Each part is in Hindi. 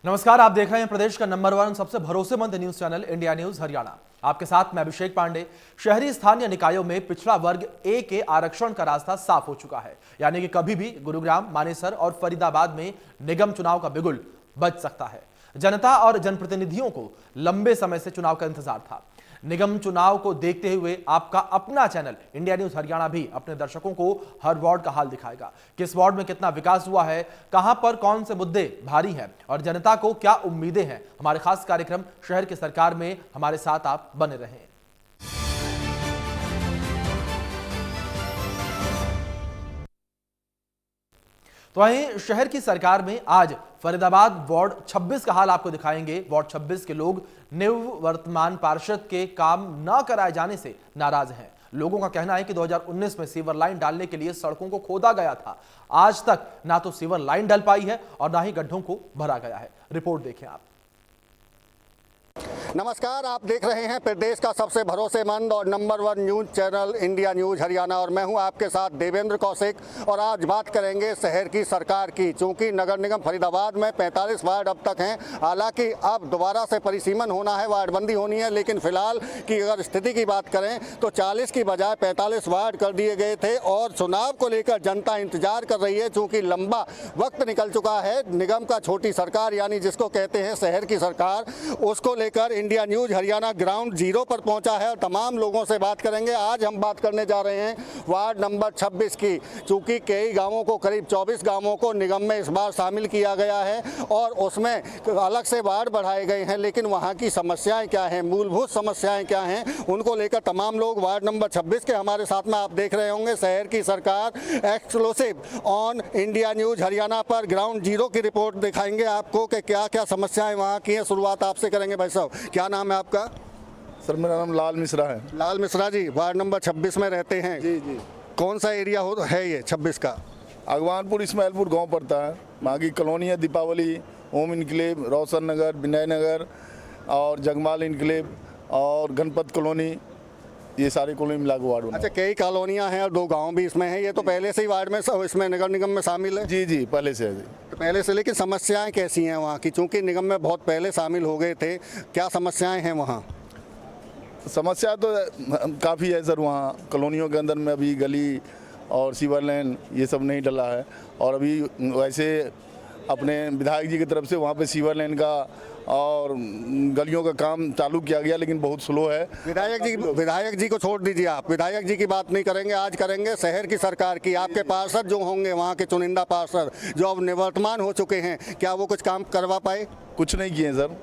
नमस्कार, आप देख रहे हैं प्रदेश का नंबर 1 सबसे भरोसेमंद news channel India news Haryana. आपके साथ मैं अभिषेक पांडे। शहरी स्थानीय निकायों में पिछड़ा वर्ग ए के आरक्षण का रास्ता साफ हो चुका है, यानी कि कभी भी गुरुग्राम, मानेसर और फरीदाबाद में निगम चुनाव का बिगुल बज सकता है। जनता और जनप्रतिनिधियों को लंबे समय से चुनाव का इंतजार था। निगम चुनाव को देखते हुए आपका अपना चैनल इंडिया न्यूज हरियाणा भी अपने दर्शकों को हर वार्ड का हाल दिखाएगा। किस वार्ड में कितना विकास हुआ है, कहां पर कौन से मुद्दे भारी हैं और जनता को क्या उम्मीदें हैं। हमारे खास कार्यक्रम शहर की सरकार में हमारे साथ आप बने रहें। तो वहीं शहर की सरकार में आज फरीदाबाद वार्ड 26 का हाल आपको दिखाएंगे। वार्ड 26 के लोग निवर्तमान पार्षद के काम न कराए जाने से नाराज हैं। लोगों का कहना है कि 2019 में सीवर लाइन डालने के लिए सड़कों को खोदा गया था। आज तक ना तो सीवर लाइन डल पाई है और ना ही गड्ढों को भरा गया है। रिपोर्ट देखें आप। नमस्कार, आप देख रहे हैं प्रदेश का सबसे भरोसेमंद और number 1 news channel India news Haryana और मैं हूं आपके साथ देवेंद्र कौशिक। और आज बात करेंगे शहर की सरकार की। चूंकि नगर निगम फरीदाबाद में 45 वार्ड अब तक हैं, हालांकि अब दोबारा से परिसीमन होना है, वार्डबंदी होनी है, लेकिन फिलहाल की अगर स्थिति की बात करें तो 40 की बजाय 45 वार्ड कर दिए गए थे और चुनाव को लेकर जनता इंतजार कर रही है। चूँकि लंबा वक्त निकल चुका है, निगम का छोटी सरकार यानी जिसको कहते हैं शहर की सरकार, उसको लेकर India news Haryana ground zero पर पहुंचा है और तमाम लोगों से बात करेंगे। आज हम बात करने जा रहे हैं वार्ड नंबर 26 की। चूंकि कई गांवों को, करीब 24 गांवों को निगम में इस बार शामिल किया गया है और उसमें अलग से वार्ड बढ़ाए गए हैं, लेकिन वहां की समस्याएं क्या हैं, मूलभूत समस्याएं क्या हैं, उनको लेकर तमाम लोग वार्ड नंबर 26 के हमारे साथ में आप देख रहे होंगे शहर की सरकार exclusive on India news Haryana पर ग्राउंड जीरो की रिपोर्ट दिखाएंगे आपको कि क्या क्या समस्याएं वहाँ की हैं। शुरुआत आपसे करेंगे भाई साहब, क्या नाम है आपका? सर मेरा नाम लाल मिश्रा है। लाल मिश्रा जी, वार्ड नंबर 26 में रहते हैं। जी जी। कौन सा एरिया है ये 26 का? अगवानपुर इस्माइलपुर गांव पड़ता है। वहाँ की कॉलोनी है दीपावली, ओम इनकलेब, रोशन नगर, विनय नगर और जगमाल इनकलेब और गणपत कॉलोनी, ये सारी कॉलोनी मिला के वार्ड बना। अच्छा, कई कॉलोनियाँ हैं और 2 गांव भी इसमें हैं। ये तो पहले से ही वार्ड में इसमें नगर निगम में शामिल है? जी जी, पहले से है जी। तो पहले से, लेकिन समस्याएं कैसी हैं वहाँ की? चूँकि निगम में बहुत पहले शामिल हो गए थे, क्या समस्याएं हैं वहाँ? समस्या तो काफ़ी है सर। वहाँ कॉलोनियों के अंदर में अभी गली और सीवर लाइन ये सब नहीं डला है और अभी वैसे अपने विधायक जी की तरफ से वहाँ पे सीवर लाइन का और गलियों का काम चालू किया गया, लेकिन बहुत स्लो है। विधायक जी को छोड़ दीजिए, आप विधायक जी की बात नहीं करेंगे, आज करेंगे शहर की सरकार की। आपके पार्षद जो होंगे, वहाँ के चुनिंदा पार्षद जो अब निवर्तमान हो चुके हैं, क्या वो कुछ काम करवा पाए? कुछ नहीं किए सर।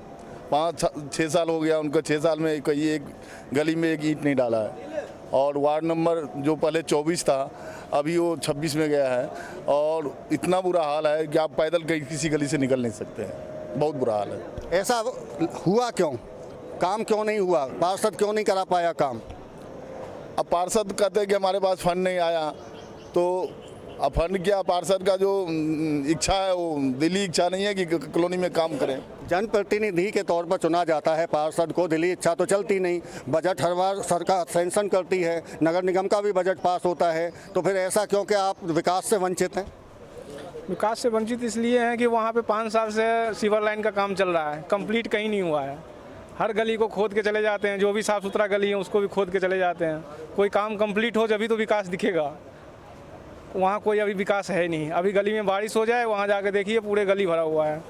5-6 साल हो गया उनको, 6 साल में कहीं एक गली में एक ईंट नहीं डाला है। और वार्ड नंबर जो पहले 24 था अभी वो 26 में गया है और इतना बुरा हाल है कि आप पैदल कहीं किसी गली से निकल नहीं सकते हैं। बहुत बुरा हाल है। ऐसा हुआ क्यों? काम क्यों नहीं हुआ? पार्षद क्यों नहीं करा पाया काम? अब पार्षद कहते हैं कि हमारे पास फंड नहीं आया, तो अब फंड क्या, पार्षद का जो इच्छा है वो दिली इच्छा नहीं है कि कॉलोनी में काम करें। जनप्रतिनिधि के तौर पर चुना जाता है पार्षद को, दिली इच्छा तो चलती नहीं। बजट हर बार सरकार सैंक्शन करती है, नगर निगम का भी बजट पास होता है, तो फिर ऐसा क्यों कि आप विकास से वंचित हैं? विकास से वंचित इसलिए हैं कि वहाँ पे 5 साल से सीवर लाइन का काम चल रहा है, कंप्लीट कहीं नहीं हुआ है। हर गली को खोद के चले जाते हैं, जो भी साफ़ सुथरा गली है उसको भी खोद के चले जाते हैं। कोई काम कंप्लीट हो जभी तो विकास दिखेगा, वहाँ कोई अभी विकास है नहीं। अभी गली में बारिश हो जाए, वहाँ जाके देखिए पूरे गली भरा हुआ है,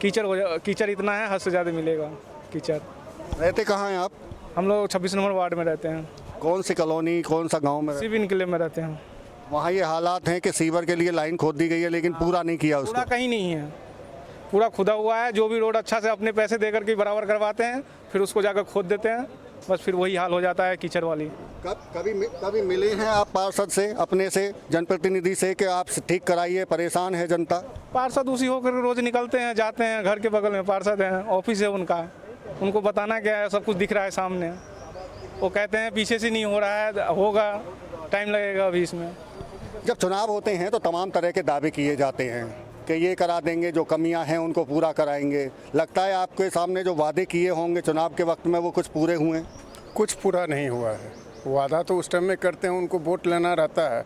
कीचड़ इतना है, हद से ज़्यादा मिलेगा कीचड़। रहते कहाँ हैं आप? हम लोग 26 नंबर वार्ड में रहते हैं। कौन सी कॉलोनी, कौन सा गाँव में? सिर्फ इनके लिए में रहते हैं। वहाँ ये हालात हैं कि सीवर के लिए लाइन खोद दी गई है लेकिन पूरा नहीं किया उसको। पूरा कहीं नहीं है, पूरा खुदा हुआ है। जो भी रोड अच्छा से अपने पैसे दे करके बराबर करवाते हैं, फिर उसको जाकर खोद देते हैं, बस फिर वही हाल हो जाता है कीचड़ वाली। कभी मिले हैं आप पार्षद से, अपने से, जनप्रतिनिधि से कि आप ठीक कराइए, परेशान है जनता? पार्षद उसी होकर रोज निकलते हैं, जाते हैं, घर के बगल में पार्षद हैं, ऑफिस है उनका, उनको बताना क्या है, सब कुछ दिख रहा है सामने। वो कहते हैं पीछे से नहीं हो रहा है, होगा, टाइम लगेगा अभी इसमें। जब चुनाव होते हैं तो तमाम तरह के दावे किए जाते हैं कि ये करा देंगे, जो कमियां हैं उनको पूरा कराएंगे। लगता है आपके सामने जो वादे किए होंगे चुनाव के वक्त में वो कुछ पूरे हुए? कुछ पूरा नहीं हुआ है। वादा तो उस टाइम में करते हैं, उनको वोट लेना रहता है।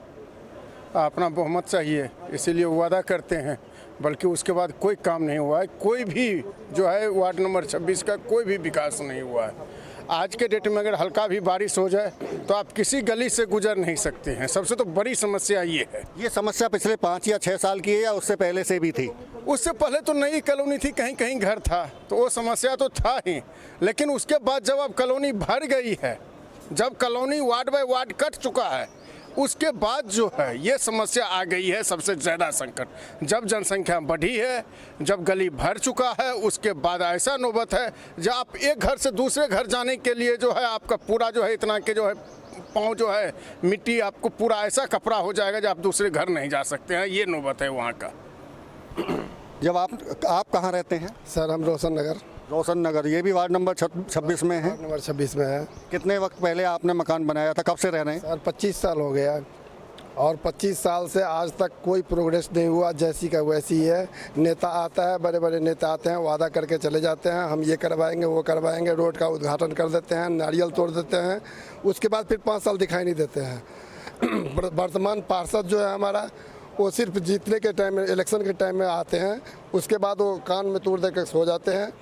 अपना बहुमत चाहिए, इसीलिए वादा करते हैं, बल्कि उसके बाद कोई काम नहीं हुआ है। कोई भी जो है वार्ड नंबर 26 का कोई भी विकास नहीं हुआ है। आज के डेट में अगर हल्का भी बारिश हो जाए तो आप किसी गली से गुजर नहीं सकते हैं। सबसे तो बड़ी समस्या ये है। ये समस्या पिछले 5 या 6 साल की है या उससे पहले से भी थी? उससे पहले तो नई कॉलोनी थी, कहीं कहीं घर था, तो वो समस्या तो था ही। लेकिन उसके बाद जब अब कॉलोनी भर गई है, जब colony ward by ward cut चुका है, उसके बाद जो है ये समस्या आ गई है सबसे ज़्यादा संकट। जब जनसंख्या बढ़ी है, जब गली भर चुका है, उसके बाद ऐसा नौबत है जब आप एक घर से दूसरे घर जाने के लिए जो है आपका पूरा जो है इतना के जो है पाँव जो है मिट्टी, आपको पूरा ऐसा कपड़ा हो जाएगा जब आप दूसरे घर नहीं जा सकते हैं। ये नौबत है वहाँ का। जब आप कहाँ रहते हैं? सर हम रोशन नगर, ये भी वार्ड नंबर 26 में है। नंबर 26 में है। कितने वक्त पहले आपने मकान बनाया था? कब से रह रहे हैं? सर 25 साल हो गया और 25 साल से आज तक कोई प्रोग्रेस नहीं हुआ। जैसी का वैसी है। नेता आता है, बड़े बड़े नेता आते हैं, वादा करके चले जाते हैं, हम ये करवाएंगे वो करवाएंगे, रोड का उद्घाटन कर देते हैं, नारियल तोड़ देते हैं, उसके बाद फिर 5 साल दिखाई नहीं देते हैं। वर्तमान पार्षद जो है हमारा, वो सिर्फ जीतने के टाइम में, इलेक्शन के टाइम में आते हैं, उसके बाद वो कान में तूर देकर सो जाते हैं।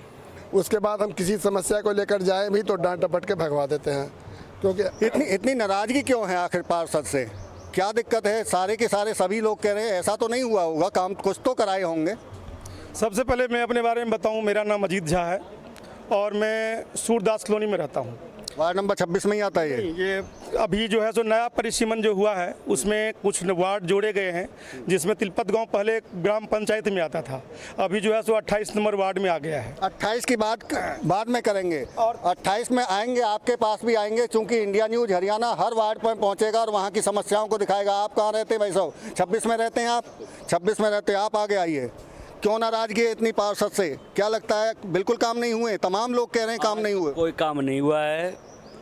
उसके बाद हम किसी समस्या को लेकर जाएं भी तो डांट डपट के भगवा देते हैं। क्योंकि इतनी नाराजगी क्यों है आखिर पार्षद से? क्या दिक्कत है? सारे के सारे सभी लोग कह रहे हैं ऐसा तो नहीं हुआ होगा, काम कुछ तो कराए होंगे। सबसे पहले मैं अपने बारे में बताऊं, मेरा नाम अजीत झा है और मैं सूरदास कॉलोनी में रहता हूं। वार्ड नंबर 26 में ही आता है ये अभी जो है सो नया परिसीमन जो हुआ है उसमें कुछ वार्ड जोड़े गए हैं, जिसमें तिलपत गांव पहले ग्राम पंचायत में आता था, अभी जो है सो 28 नंबर वार्ड में आ गया है। 28 की बाद में करेंगे और 28 में आएंगे, आपके पास भी आएंगे, क्योंकि इंडिया न्यूज़ हरियाणा हर वार्ड पर पहुंचेगा और वहाँ की समस्याओं को दिखाएगा। आप कहाँ रहते हैं भाई साहब? 26 में रहते हैं आप? 26 में रहते हैं आप, आगे आइए। क्यों नाराजगी है इतनी पार्षद से? क्या लगता है बिल्कुल काम नहीं हुए? तमाम लोग कह रहे हैं काम नहीं हुए। कोई काम नहीं हुआ है।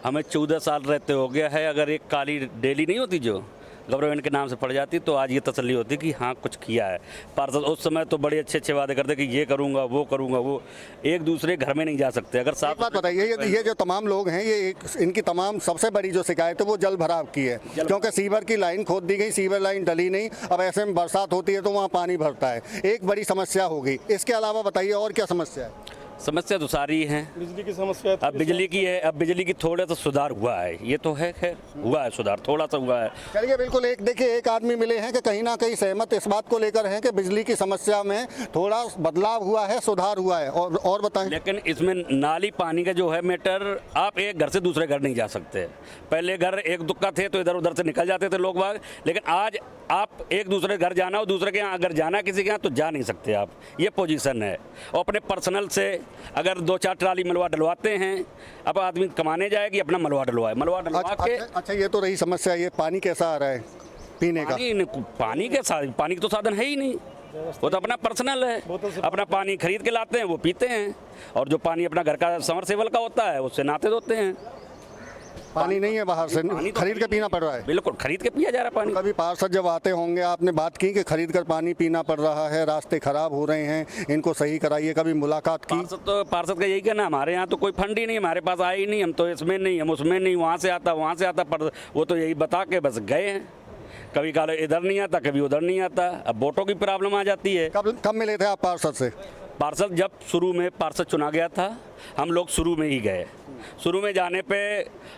हमें 14 साल रहते हो गया है। अगर एक काली डेली नहीं होती जो गवर्नमेंट के नाम से पड़ जाती तो आज ये तसल्ली होती कि हाँ कुछ किया है। पार्षद उस समय तो बड़े अच्छे वादे करते कि ये करूँगा वो करूँगा, वो एक दूसरे घर में नहीं जा सकते। अगर साफ बात बताइए, ये जो तमाम लोग हैं, ये इनकी तमाम सबसे बड़ी जो शिकायत है वो जल भराव की है, क्योंकि सीवर की लाइन खोद दी गई, सीवर लाइन डली नहीं। अब ऐसे में बरसात होती है तो वहाँ पानी भरता है, एक बड़ी समस्या होगी। इसके अलावा बताइए और क्या समस्या है? समस्या तो सारी है। बिजली की समस्या अब बिजली की है, अब बिजली की थोड़ा सा सुधार हुआ है, ये तो है, खैर हुआ है सुधार, थोड़ा सा हुआ है। चलिए बिल्कुल, देखिए एक आदमी मिले हैं कि कहीं ना कहीं सहमत इस बात को लेकर हैं कि बिजली की समस्या में थोड़ा बदलाव हुआ है, सुधार हुआ है। और बताएं। लेकिन इसमें नाली पानी का जो है मैटर, आप एक घर से दूसरे घर नहीं जा सकते। पहले घर एक दुक्का थे तो इधर उधर से निकल जाते थे लोग बाग, लेकिन आज आप एक दूसरे घर जाना हो, दूसरे के यहाँ अगर जाना किसी के यहाँ तो जा नहीं सकते आप। ये पोजीशन है। और अपने पर्सनल से अगर 2-4 ट्राली मलवा डलवाते हैं, अब आदमी कमाने जाएगी, अपना मलवा डलवाए, मलवा डलवा के। अच्छा, ये तो रही समस्या। ये पानी कैसा आ रहा है पीने का? पानी के साथ पानी का तो साधन है ही नहीं, वो तो अपना पर्सनल है। अपना पानी खरीद के लाते हैं, वो पीते हैं, और जो पानी अपना घर का समरसेबल का होता है उससे नहाते धोते हैं। पानी नहीं है, बाहर से खरीद के पीना पड़ रहा है। बिल्कुल खरीद के पिया जा रहा है पानी। कभी पार्षद जब आते होंगे, आपने बात की कि खरीद कर पानी पीना पड़ रहा है, रास्ते खराब हो रहे हैं, इनको सही कराइए, कभी मुलाकात की? पार्षद का यही कहना, हमारे यहाँ तो कोई फंड ही नहीं, हमारे पास आया ही नहीं, हम तो इसमें नहीं, हम उसमें नहीं, वहाँ से आता, पर वो तो यही बता के बस गए हैं। कभी काल इधर नहीं आता, कभी उधर नहीं आता। अब वोटों की प्रॉब्लम आ जाती है। कब मिले थे आप पार्षद से? पार्षद जब शुरू में पार्षद चुना गया था, हम लोग शुरू में ही गए। शुरू में जाने पे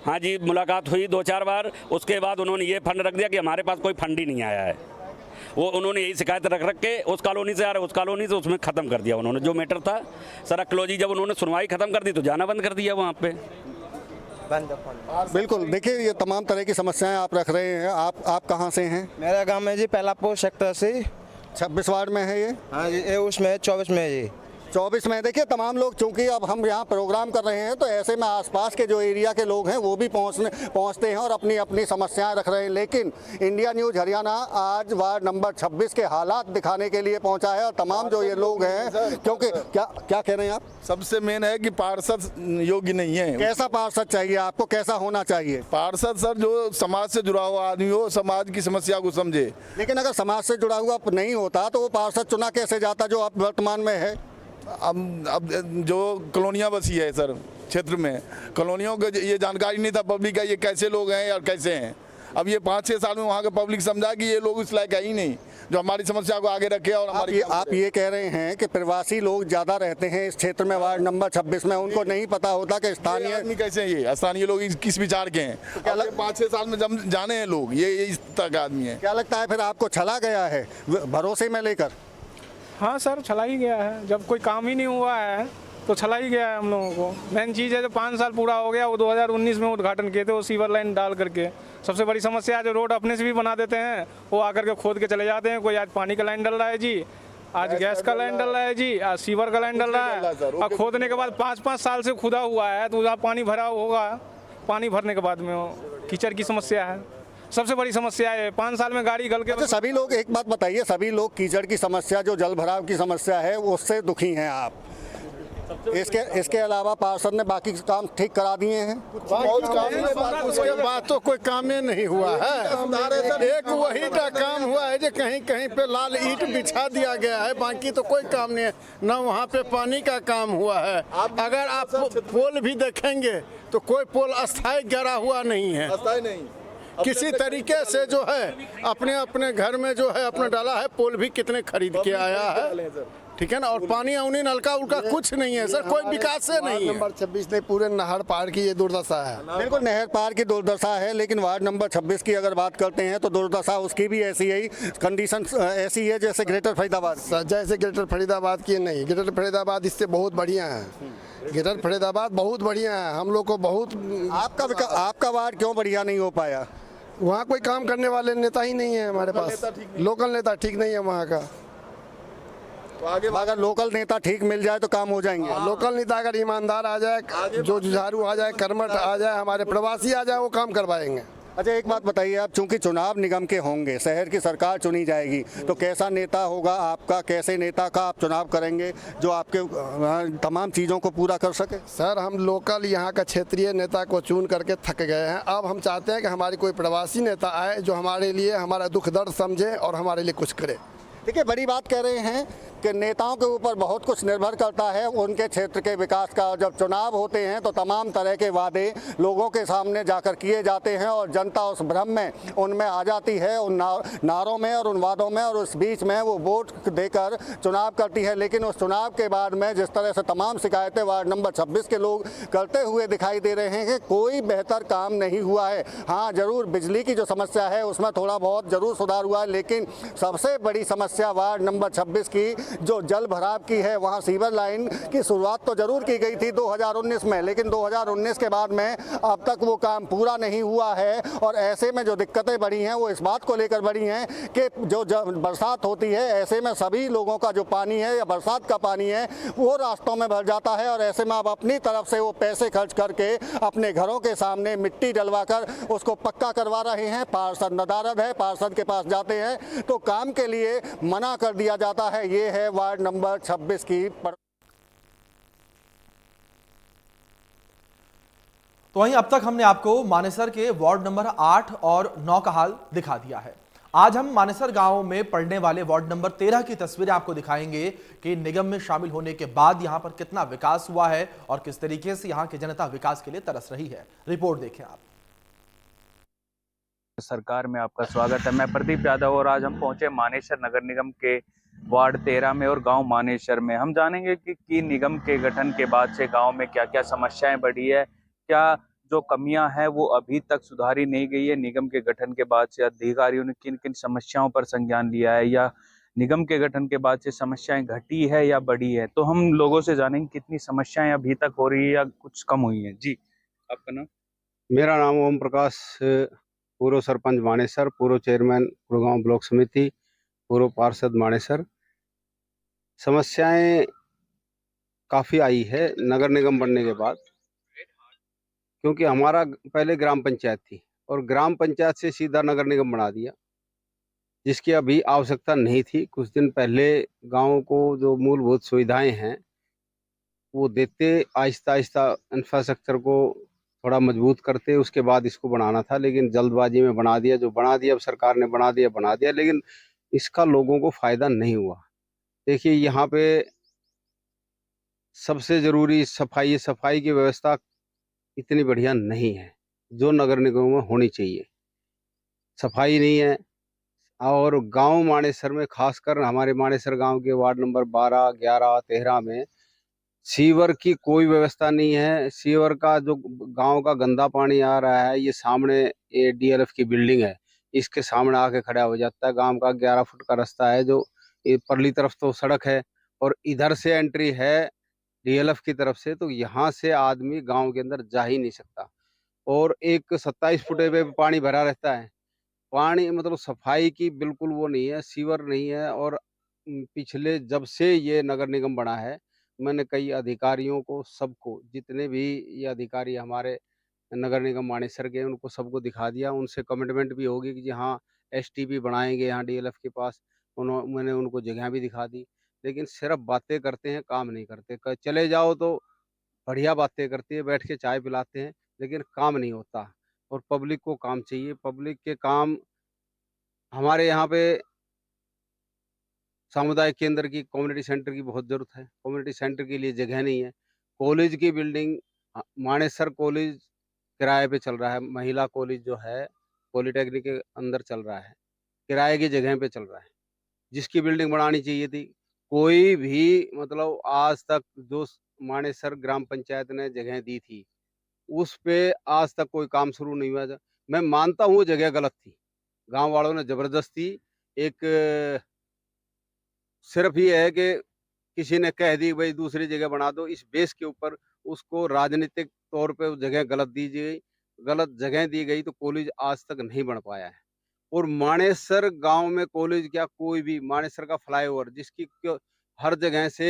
हाँ जी मुलाकात हुई 2-4 बार। उसके बाद उन्होंने ये फंड रख दिया कि हमारे पास कोई फंड ही नहीं आया है। वो उन्होंने यही शिकायत रख के उस कॉलोनी से आ रहा है, उस कॉलोनी से, उसमें ख़त्म कर दिया उन्होंने जो मैटर था। सड़क क्लोजी जब उन्होंने सुनवाई ख़त्म कर दी तो जाना बंद कर दिया वहाँ पे। बिल्कुल, देखिए ये तमाम तरह की समस्याएं आप रख रहे हैं। आप कहाँ से हैं? मेरा गांव है जी पहलापुर सेक्टर से। 26 वार्ड में है ये? हाँ जी, ये उसमें 24 में है जी। 24 में। देखिए तमाम लोग, चूंकि अब हम यहाँ प्रोग्राम कर रहे हैं तो ऐसे में आसपास के जो एरिया के लोग हैं वो भी पहुँचते हैं और अपनी अपनी समस्याएं रख रहे हैं। लेकिन इंडिया न्यूज़ हरियाणा आज वार्ड नंबर 26 के हालात दिखाने के लिए पहुंचा है। और तमाम जो ये लोग हैं, क्योंकि क्या कह रहे हैं आप? सबसे मेन है कि पार्षद योग्य नहीं है। कैसा पार्षद चाहिए आपको? कैसा होना चाहिए पार्षद? सर जो समाज से जुड़ा हुआ आदमी हो, समाज की समस्या को समझे। लेकिन अगर समाज से जुड़ा हुआ नहीं होता तो वो पार्षद चुना कैसे जाता जो अब वर्तमान में है? अब जो कॉलोनियाँ बसी है सर क्षेत्र में, कॉलोनियों को ये जानकारी नहीं था पब्लिक का, ये कैसे लोग हैं या कैसे हैं। अब ये 5-6 साल में वहाँ का पब्लिक समझा कि ये लोग इस लायक है ही नहीं जो हमारी समस्या को आगे रखे और हमारी आप ये कह रहे हैं कि प्रवासी लोग ज़्यादा रहते हैं इस क्षेत्र में, वार्ड नंबर 26 में, उनको नहीं पता होता कि ये स्थानीय आदमी कैसे हैं, ये स्थानीय लोग किस विचार के हैं। क्या 5-6 साल में जब जाने हैं लोग, ये इस तरह का आदमी है। क्या लगता है फिर आपको छला गया है भरोसे में लेकर? हाँ सर, छला ही गया है। जब कोई काम ही नहीं हुआ है तो छला ही गया है हम लोगों को। मेन चीज़ है जो 5 साल पूरा हो गया, वो 2019 में उद्घाटन किए थे वो सीवर लाइन डाल करके। सबसे बड़ी समस्या है जो रोड अपने से भी बना देते हैं, वो आकर के खोद के चले जाते हैं। कोई आज पानी का लाइन डल रहा है जी, आज गैस का लाइन डल रहा है जी, आज सीवर का लाइन डल रहा है। और खोदने के बाद 5-5 साल से खुदा हुआ है तो वहाँ पानी भरा होगा, पानी भरने के बाद में कीचड़ की समस्या है, सबसे बड़ी समस्या है। 5 साल में गाड़ी गल के। अच्छा, सभी लोग, एक बात बताइए, सभी लोग कीचड़ की समस्या, जो जल भराव की समस्या है, उससे दुखी हैं आप? इसके अलावा पार्षद ने बाकी काम ठीक करा दिए हैं? उसके बाद तो कोई काम ही नहीं हुआ है। एक वही का काम हुआ है जो कहीं कहीं पे लाल ईंट बिछा दिया गया है, बाकी तो कोई काम नहीं है। न वहाँ पे पानी का काम हुआ है। अगर आप पोल भी देखेंगे तो कोई पोल अस्थायी गिरा हुआ नहीं है। किसी तरीके से जो है अपने अपने घर में जो है अपने डाला है। पोल भी कितने खरीद के आया है, ठीक है ना। और पानी अवनी नलका उलका कुछ नहीं है सर, कोई विकास से नहीं है। नंबर 26 ने पूरे नहर पार की ये दुर्दशा है। बिल्कुल नहर पार की दुर्दशा है, लेकिन वार्ड नंबर 26 की अगर बात करते हैं तो दुर्दशा उसकी भी ऐसी ही कंडीशन ऐसी है जैसे ग्रेटर फरीदाबाद। जैसे ग्रेटर फरीदाबाद की नहीं, ग्रेटर फरीदाबाद इससे बहुत बढ़िया है। ग्रेटर फरीदाबाद बहुत बढ़िया है, हम लोग को बहुत। आपका वार्ड क्यों बढ़िया नहीं हो पाया? वहाँ कोई काम करने वाले नेता ही नहीं है हमारे पास। लोकल नेता ठीक नहीं है वहाँ का। तो आगे अगर लोकल नेता ठीक मिल जाए तो काम हो जाएंगे। लोकल नेता अगर ईमानदार आ जाए, जो जुझारू आ जाए, कर्मठ आ जाए, हमारे प्रवासी आ जाए, वो काम करवाएंगे। अच्छा, एक बात बताइए आप, चूंकि चुनाव निगम के होंगे, शहर की सरकार चुनी जाएगी, तो कैसा नेता होगा आपका, कैसे नेता का आप चुनाव करेंगे जो आपके तमाम चीज़ों को पूरा कर सके? सर, हम लोकल यहाँ का क्षेत्रीय नेता को चुन करके थक गए हैं। अब हम चाहते हैं कि हमारी कोई प्रवासी नेता आए जो हमारे लिए हमारा दुख दर्द समझे और हमारे लिए कुछ करे। देखिए, बड़ी बात कह रहे हैं कि नेताओं के ऊपर बहुत कुछ निर्भर करता है उनके क्षेत्र के विकास का। जब चुनाव होते हैं तो तमाम तरह के वादे लोगों के सामने जाकर किए जाते हैं और जनता उस भ्रम में उनमें आ जाती है, उन नारों में और उन वादों में, और उस बीच में वो वोट देकर चुनाव करती है। लेकिन उस चुनाव के बाद में जिस तरह से तमाम शिकायतें वार्ड नंबर 26 के लोग करते हुए दिखाई दे रहे हैं कि कोई बेहतर काम नहीं हुआ है। हाँ, ज़रूर बिजली की जो समस्या है उसमें थोड़ा बहुत ज़रूर सुधार हुआ है, लेकिन सबसे बड़ी समस्या वार्ड नंबर 26 की जो जल भराव की है, वहाँ सीवर लाइन की शुरुआत तो जरूर की गई थी 2019 में, लेकिन 2019 के बाद में अब तक वो काम पूरा नहीं हुआ है। और ऐसे में जो दिक्कतें बढ़ी हैं वो इस बात को लेकर बढ़ी हैं कि जो बरसात होती है, ऐसे में सभी लोगों का जो पानी है या बरसात का पानी है वो रास्तों में भर जाता है। और ऐसे में अब अपनी तरफ से वो पैसे खर्च करके अपने घरों के सामने मिट्टी डलवा कर उसको पक्का करवा रहे हैं। पार्षद नदारद है, पार्षद के पास जाते हैं तो काम के लिए मना कर दिया जाता है। ये है वार्ड नंबर 26 की। तो वहीं अब तक हमने आपको मानेसर के वार्ड नंबर 8 और 9 का हाल दिखा दिया है। आज हम मानेसर गांव में पड़ने वाले वार्ड नंबर 13 की तस्वीरें आपको दिखाएंगे कि निगम में शामिल होने के बाद यहां पर कितना विकास हुआ है और किस तरीके से यहां की जनता विकास के लिए तरस रही है। रिपोर्ट देखें आप। सरकार में आपका स्वागत है। मैं प्रदीप यादव और आज हम पहुंचे मानेसर नगर निगम के वार्ड 13 में और गांव मानेसर में। हम जानेंगे कि निगम के गठन के बाद से गांव में क्या क्या समस्याएं बढ़ी है, क्या जो कमियां हैं वो अभी तक सुधारी नहीं गई है। निगम के गठन के बाद से अधिकारियों ने किन किन समस्याओं पर संज्ञान लिया है, या निगम के गठन के बाद से समस्याएं घटी है या बढ़ी है। तो हम लोगों से जानेंगे कितनी समस्याएं अभी तक हो रही है या कुछ कम हुई है। जी, आपका नाम? मेरा नाम ओम प्रकाश, पूर्व सरपंच मानेसर, पूर्व चेयरमैन गुड़गांव ब्लॉक समिति, पूर्व पार्षद मानेसर। समस्याएं काफ़ी आई है नगर निगम बनने के बाद, क्योंकि हमारा पहले ग्राम पंचायत थी और ग्राम पंचायत से सीधा नगर निगम बना दिया, जिसकी अभी आवश्यकता नहीं थी। कुछ दिन पहले गाँव को जो मूलभूत सुविधाएं हैं वो देते, आहिस्ता आहिस्ता इंफ्रास्ट्रक्चर को थोड़ा मजबूत करते, उसके बाद इसको बनाना था, लेकिन जल्दबाजी में बना दिया। जो बना दिया, अब सरकार ने बना दिया, लेकिन इसका लोगों को फायदा नहीं हुआ। देखिए, यहाँ पे सबसे जरूरी सफाई की व्यवस्था इतनी बढ़िया नहीं है जो नगर निगमों में होनी चाहिए। सफाई नहीं है। और गांव मानेसर में खासकर हमारे मानेसर गांव के वार्ड नंबर 12, 11, 13 में सीवर की कोई व्यवस्था नहीं है। सीवर का जो गांव का गंदा पानी आ रहा है, ये सामने ये डीएलएफ की बिल्डिंग है, इसके सामने आके खड़ा हो जाता है। गांव का 11 फुट का रास्ता है, जो ये परली तरफ तो सड़क है और इधर से एंट्री है डीएलएफ की तरफ से, तो यहाँ से आदमी गांव के अंदर जा ही नहीं सकता। और एक 27 फुट पे पानी भरा रहता है। पानी मतलब सफाई की बिल्कुल वो नहीं है, सीवर नहीं है। और पिछले जब से ये नगर निगम बना है, मैंने कई अधिकारियों को, सबको, जितने भी ये अधिकारी हमारे नगर निगम मानेसर के, उनको सबको दिखा दिया। उनसे कमिटमेंट भी होगी कि जी हाँ, एसटीपी बनाएंगे यहाँ डीएलएफ के पास। मैंने उनको जगह भी दिखा दी, लेकिन सिर्फ बातें करते हैं, काम नहीं करते। चले जाओ तो बढ़िया बातें करती है, बैठ के चाय पिलाते हैं, लेकिन काम नहीं होता। और पब्लिक को काम चाहिए, पब्लिक के काम हमारे यहाँ पे सामुदायिक केंद्र की, कम्युनिटी सेंटर की बहुत ज़रूरत है। कम्युनिटी सेंटर के लिए जगह नहीं है। कॉलेज की बिल्डिंग, मानेसर कॉलेज किराए पे चल रहा है। महिला कॉलेज जो है पॉलिटेक्निक के अंदर चल रहा है, किराए की जगह पे चल रहा है, जिसकी बिल्डिंग बनानी चाहिए थी। कोई भी मतलब आज तक जो मानेसर ग्राम पंचायत ने जगह दी थी, उस पे आज तक कोई काम शुरू नहीं हुआ था। मैं मानता हूँ वो जगह गलत थी, गांव वालों ने जबरदस्ती एक सिर्फ ये है कि किसी ने कह दी भाई दूसरी जगह बना दो, इस बेस के ऊपर उसको राजनीतिक तौर पे उस जगह गलत दी गई, गलत जगह दी गई, तो कॉलेज आज तक नहीं बन पाया है। और मानेसर गांव में कॉलेज क्या, कोई भी मानेसर का फ्लाईओवर जिसकी हर जगह से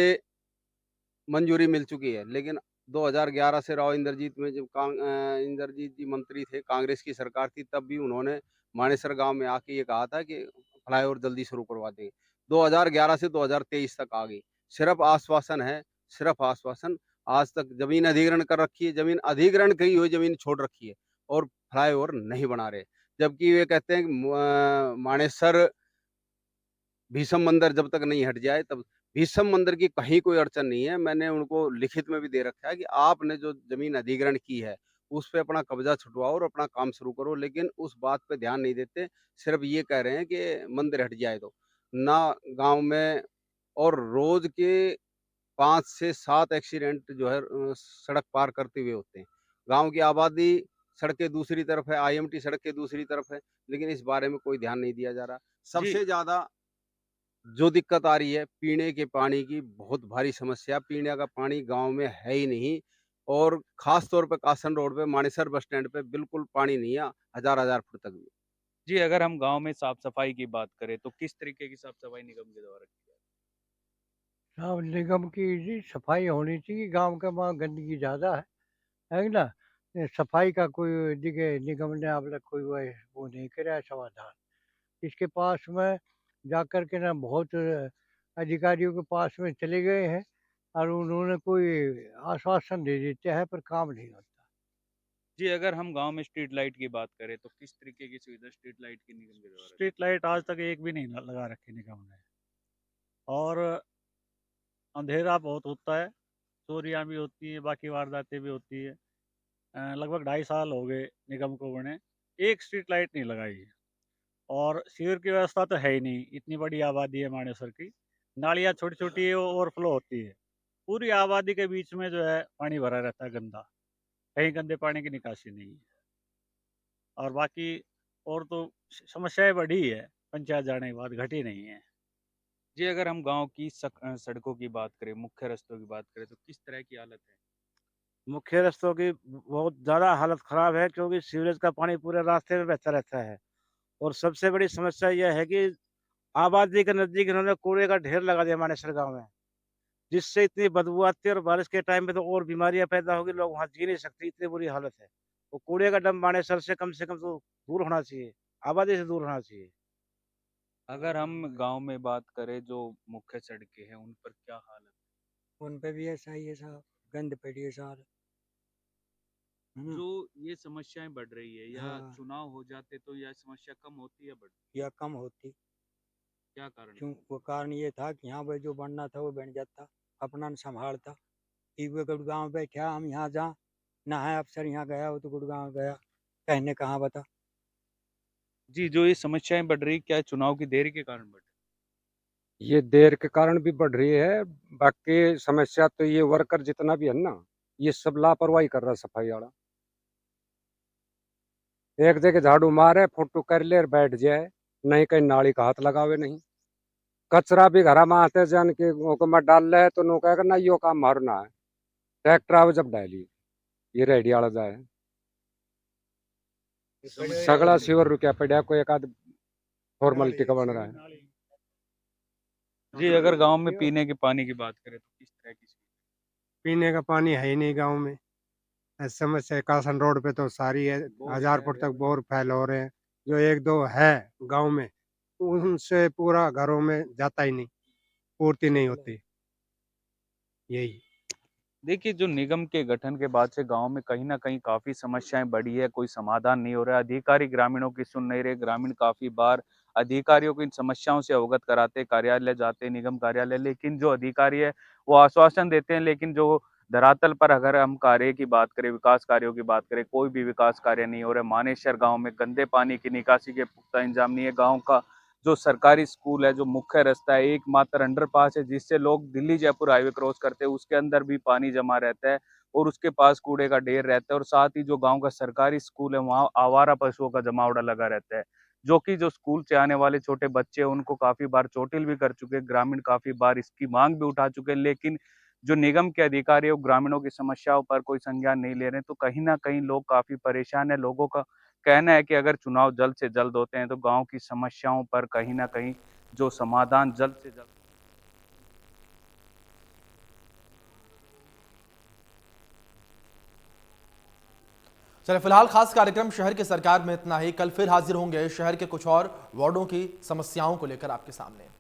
मंजूरी मिल चुकी है, लेकिन 2011 से राव इंद्रजीत में जब इंद्रजीत जी मंत्री थे, कांग्रेस की सरकार थी, तब भी उन्होंने मानेसर गांव में आके ये कहा था कि फ्लाईओवर जल्दी शुरू करवा देंगे। 2011 से 2023 तक आ गई, सिर्फ आश्वासन है, सिर्फ आश्वासन। आज तक जमीन अधिग्रहण कर रखी है, जमीन अधिग्रहण की हुई जमीन छोड़ रखी है और फ्लाईओवर नहीं बना रहे। जबकि वे कहते हैं कि मानेसर भीषम मंदिर जब तक नहीं हट जाए तब। भीषम मंदिर की कहीं कोई अड़चन नहीं है, मैंने उनको लिखित में भी दे रखा है कि आपने जो जमीन अधिग्रहण की है उस पे अपना कब्जा छुटवाओ और अपना काम शुरू करो, लेकिन उस बात पे ध्यान नहीं देते। सिर्फ ये कह रहे हैं कि मंदिर हट जाए तो ना। गांव में और रोज के 5 से 7 एक्सीडेंट जो है सड़क पार करते हुए होते हैं। गांव की आबादी सड़कें दूसरी तरफ है, आईएमटी सड़क के दूसरी तरफ है, लेकिन इस बारे में कोई ध्यान नहीं दिया जा रहा। सबसे ज्यादा जो दिक्कत आ रही है पीने के पानी की, बहुत भारी समस्या। पीने का पानी गांव में है ही नहीं, और खास तौर पे कासन रोड पे मानेसर बस स्टैंड पे बिल्कुल पानी नहीं है, हजार फुट तक भी। जी, अगर हम गांव में साफ सफाई की बात करें तो किस तरीके की साफ सफाई निगम के द्वारा की जाती हाँ, निगम की जी सफाई होनी चाहिए। गांव के वहाँ गंदगी ज़्यादा है ना। ये सफाई का कोई दिखे निगम ने अब तक कोई वो नहीं करा है समाधान। इसके पास में जाकर के ना बहुत अधिकारियों के पास में चले गए हैं और उन्होंने कोई आश्वासन दे देते हैं पर काम नहीं होता। जी, अगर हम गांव में स्ट्रीट लाइट की बात करें तो किस तरीके की सुविधा स्ट्रीट लाइट की निगम के द्वारा स्ट्रीट लाइट आज तक एक भी नहीं लगा रखी निगम ने। और अंधेरा बहुत होता है, चोरियाँ भी होती हैं, बाकी वारदातें भी होती है। लगभग 2.5 साल हो गए निगम को बने, एक स्ट्रीट लाइट नहीं लगाई है। और सीवर की व्यवस्था तो है ही नहीं, इतनी बड़ी आबादी है मानेसर की। नालियाँ छोटी-छोटी ओवरफ्लो होती है। पूरी आबादी के बीच में जो है पानी भरा रहता है गंदा, कहीं गंदे पानी की निकासी नहीं है। और बाकी और तो समस्याएँ बढ़ी है, पंचायत जाने के बाद घटी नहीं है। जी, अगर हम गांव की सड़कों की बात करें, मुख्य रास्तों की बात करें तो किस तरह की हालत है? मुख्य रास्तों की बहुत ज़्यादा हालत ख़राब है, क्योंकि सीवरेज का पानी पूरे रास्ते में बहता रहता है। और सबसे बड़ी समस्या यह है कि आबादी के नज़दीक इन्होंने कूड़े का ढेर लगा दिया मानेसर गाँव में, जिससे इतनी बदबू आती है और बारिश के टाइम पे तो और बीमारियाँ पैदा होगी, लोग वहाँ जी नहीं सकते, इतनी बुरी हालत है। वो कूड़े का डंप मानेसर से कम तो दूर होना चाहिए, आबादी से दूर होना चाहिए। अगर हम गांव में बात करें जो मुख्य सड़कें हैं उन पर क्या हालत है? उन पे भी ऐसा ही है साहब, गंद पड़ी है सार। जो ये समस्याएं बढ़ रही है या हाँ। चुनाव हो जाते तो यह समस्या कम होती या बढ़ती? या कम होती। क्या कारण है? क्यों? वो कारण ये था कि यहाँ पे जो बनना था वो बन जाता, अपना न संभालता। कि वो गुड़गांव बैठा, हम यहाँ जा, ना है अफसर यहाँ गया हो तो गुड़गांव गया, कहने कहाँ बता। जी, जो ये समस्याएं बढ़ रही, क्या चुनाव की देरी के कारण बढ़ रही? ये देर के कारण भी बढ़ रही है। बाकी समस्या तो ये वर्कर जितना भी है ना, ये सब लापरवाही कर रहा है सफाई वाला। एक जगह झाड़ू मारे, फोटो कर ले और बैठ जाए, नहीं कहीं नाली का हाथ लगावे नहीं। कचरा भी घर में आते जान के ओके में डाल ले तो नो कहेगा ना यो काम मारो ना है। ट्रैक्टर आवे जब डाली ये रेडी वाला जाए। सगड़ा सीवर रुपया पड़ा कोई एक आध फॉर्मेलिटी का बन रहा है। जी, अगर गाँव में पीने के पानी की बात करें तो किस तरह की? पीने का पानी है ही नहीं गांव में। ऐसी समस्या कासन रोड पे तो सारी है। 1000 फुट तक बोर फैल हो रहे हैं। जो एक दो है गांव में उनसे पूरा घरों में जाता ही नहीं, पूर्ति नहीं होती। यही देखिए, जो निगम के गठन के बाद से गाँव में कहीं न कहीं काफ़ी समस्याएँ बढ़ी है, कोई समाधान नहीं हो रहा है। अधिकारी ग्रामीणों की सुन नहीं रहे, ग्रामीण काफ़ी बार अधिकारियों को इन समस्याओं से अवगत कराते, कार्यालय जाते, निगम कार्यालय, लेकिन जो अधिकारी है, वो आश्वासन देते हैं, लेकिन जो धरातल पर अगर हम कार्य की बात करें, विकास कार्यों की बात करें, कोई भी विकास कार्य नहीं हो रहा है। मानेसर गाँव में गंदे पानी की निकासी के पुख्ता इंतजाम नहीं है। गाँव का जो सरकारी स्कूल है, जो मुख्य रास्ता है, एकमात्र अंडरपास है जिससे लोग दिल्ली जयपुर हाईवे क्रॉस करते हैं, उसके अंदर भी पानी जमा रहता है और उसके पास कूड़े का ढेर रहता है और साथ ही जो गाँव का सरकारी स्कूल है, वहाँ आवारा पशुओं का जमावड़ा लगा रहता है, जो कि जो स्कूल से आने वाले छोटे बच्चे हैं, उनको काफ़ी बार चोटिल भी कर चुके हैं। ग्रामीण काफ़ी बार इसकी माँग भी उठा चुके हैं, लेकिन जो निगम के अधिकारी हैं, वो ग्रामीणों की समस्याओं पर कोई संज्ञान नहीं ले रहे हैं, तो कहीं न कहीं लोग काफ़ी परेशान हैं। लोगों का कहना है कि अगर चुनाव जल्द से जल्द होते हैं तो गाँव की समस्याओं पर कहीं न कहीं जो समाधान जल्द से जल्द। चलिए फिलहाल खास कार्यक्रम शहर की सरकार में इतना ही। कल फिर हाजिर होंगे शहर के कुछ और वार्डों की समस्याओं को लेकर आपके सामने।